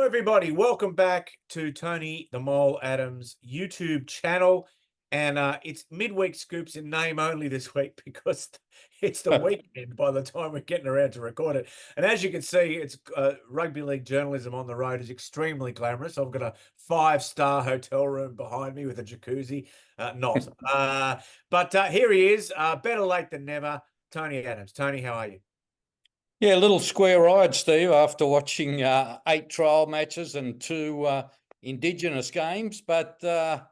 everybody. Welcome back to Tony the Mole Adams YouTube channel. And it's Midweek Scoops in name only this week because it's the weekend by the time we're getting around to record it. And as you can see, it's rugby league journalism on the road is extremely glamorous. I've got a 5-star hotel room behind me with a jacuzzi. Not. But here he is, better late than never, Tony Adams. Tony, how are you? Yeah, a little square-eyed, Steve, after watching 8 trial matches and 2 Indigenous games. But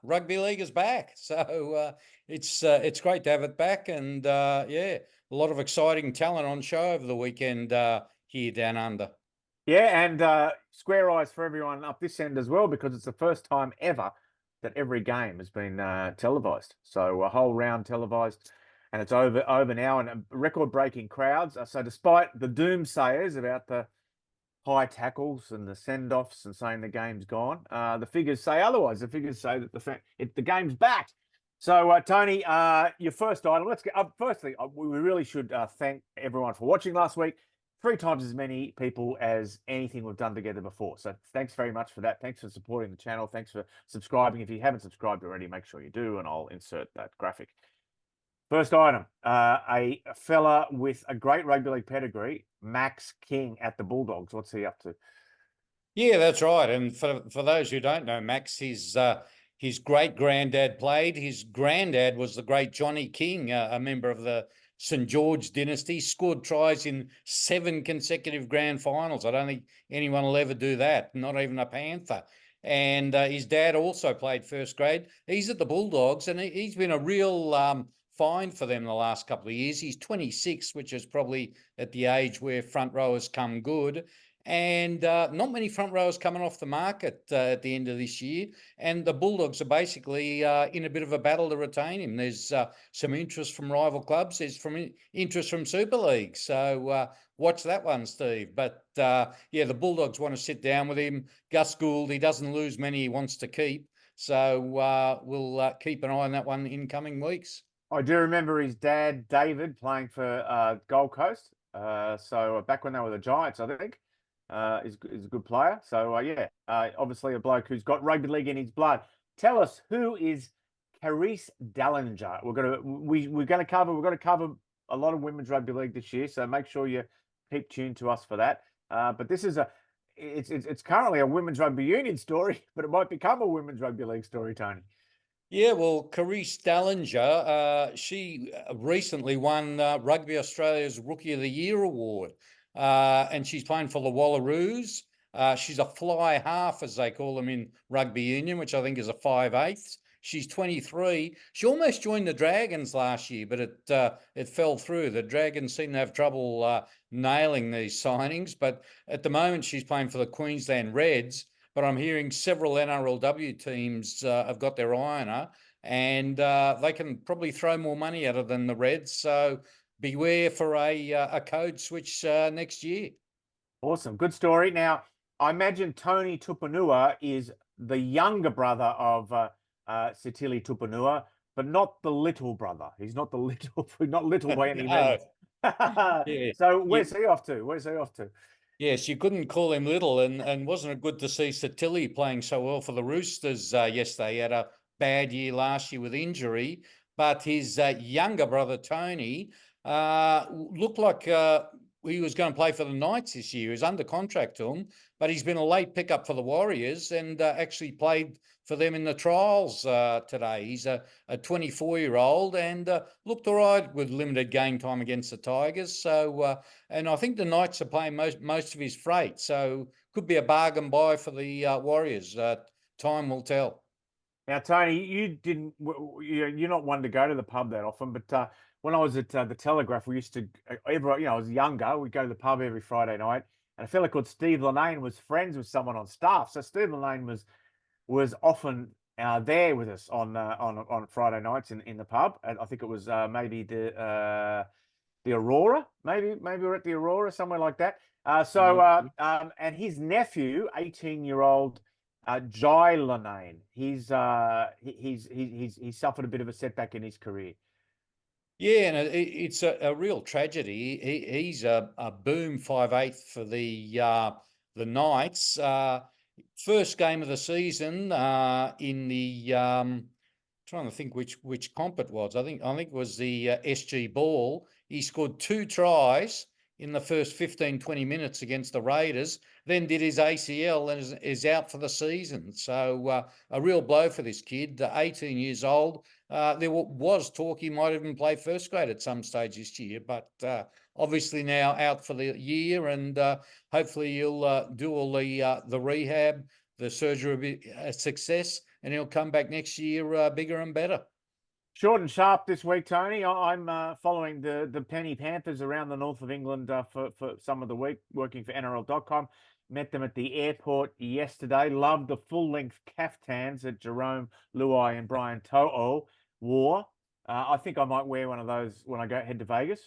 rugby league is back, so it's great to have it back. And yeah, a lot of exciting talent on show over the weekend here down under. Yeah, and square eyes for everyone up this end as well, because it's the first time ever that every game has been televised. So a whole round televised. And it's over now, and record-breaking crowds. So despite the doomsayers about the high tackles and the send-offs and saying the game's gone, the figures say otherwise. The figures say that the game's back. So, Tony, your first item. Let's get up. Firstly, we really should thank everyone for watching last week. 3 times as many people as anything we've done together before. So thanks very much for that. Thanks for supporting the channel. Thanks for subscribing. If you haven't subscribed already, make sure you do, and I'll insert that graphic. First item, a fella with a great rugby league pedigree, Max King at the Bulldogs. What's he up to? Yeah, that's right. And for those who don't know, Max, his great granddad played. His granddad was the great Johnny King, a member of the St. George dynasty, scored tries in 7 consecutive grand finals. I don't think anyone will ever do that, not even a Panther. And his dad also played first grade. He's at the Bulldogs, and he's been a real fine for them the last couple of years. He's 26, which is probably at the age where front rowers come good. And not many front rowers coming off the market at the end of this year. And the Bulldogs are basically in a bit of a battle to retain him. There's some interest from rival clubs. There's interest from Super League. So watch that one, Steve. But yeah, the Bulldogs want to sit down with him. Gus Gould, he doesn't lose many he wants to keep. So we'll keep an eye on that one in coming weeks. I do remember his dad, David, playing for Gold Coast. So back when they were the Giants, I think. Is a good player. So yeah, obviously a bloke who's got rugby league in his blood. Tell us, who is Carys Dallinger? We're going to cover a lot of women's rugby league this year. So make sure you keep tuned to us for that. But this is it's currently a women's rugby union story, but it might become a women's rugby league story, Tony. Yeah, well, Carys Dallinger, she recently won Rugby Australia's Rookie of the Year award, and she's playing for the Wallaroos. She's a fly half, as they call them in rugby union, which I think is a 5/8. She's 23. She almost joined the Dragons last year, but it fell through. The Dragons seem to have trouble nailing these signings, but at the moment she's playing for the Queensland Reds. But I'm hearing several NRLW teams have got their eye on her, and they can probably throw more money at her than the Reds. So beware for a code switch next year. Awesome. Good story. Now, I imagine Toni Tupouniua is the younger brother of Sitili Tupouniua, but not the little brother. He's not the not little by any means. Yeah. So where's he off to? Where's he off to? Yes, you couldn't call him little, and wasn't it good to see Sitili playing so well for the Roosters yesterday? He had a bad year last year with injury, but his younger brother, Toni, looked like he was going to play for the Knights this year. He was under contract to him, but he's been a late pickup for the Warriors and actually played for them in the trials today. He's a 24-year-old and looked all right with limited game time against the Tigers. So, and I think the Knights are playing most of his freight. So could be a bargain buy for the Warriors. Time will tell. Now, Tony, you're not one to go to the pub that often, but when I was at the Telegraph, we used to, I was younger, we'd go to the pub every Friday night, and a fella called Steve Linnane was friends with someone on staff. So Steve Linnane was often there with us on Friday nights in the pub. And I think it was maybe the Aurora, maybe we're at the Aurora, somewhere like that. And his nephew, 18-year-old Jye Linnane, he's suffered a bit of a setback in his career. Yeah, and it's a real tragedy. He's a boom 5/8 for the Knights. first game of the season in the trying to think which comp it was. I think it was the SG Ball. He scored 2 tries in the first 15, 20 minutes against the Raiders, then did his ACL and is out for the season. So a real blow for this kid, 18 years old. There was talk he might even play first grade at some stage this year, but obviously now out for the year, and hopefully he'll do all the rehab, the surgery will be a success, and he'll come back next year bigger and better. Short and sharp this week, Tony. I'm following the Penny Panthers around the north of England for some of the week, working for NRL.com. Met them at the airport yesterday. Loved the full-length caftans that Jerome Luai and Brian To'o wore. I think I might wear one of those when I head to Vegas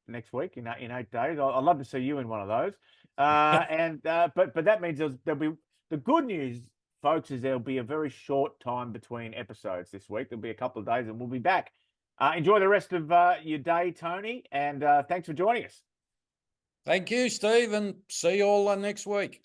next week in 8 days. I'd love to see you in one of those. But that means there'll be the good news, folks, is there'll be a very short time between episodes this week. There'll be a couple of days and we'll be back. Enjoy the rest of your day, Tony, and thanks for joining us. Thank you, Steve, and see you all next week.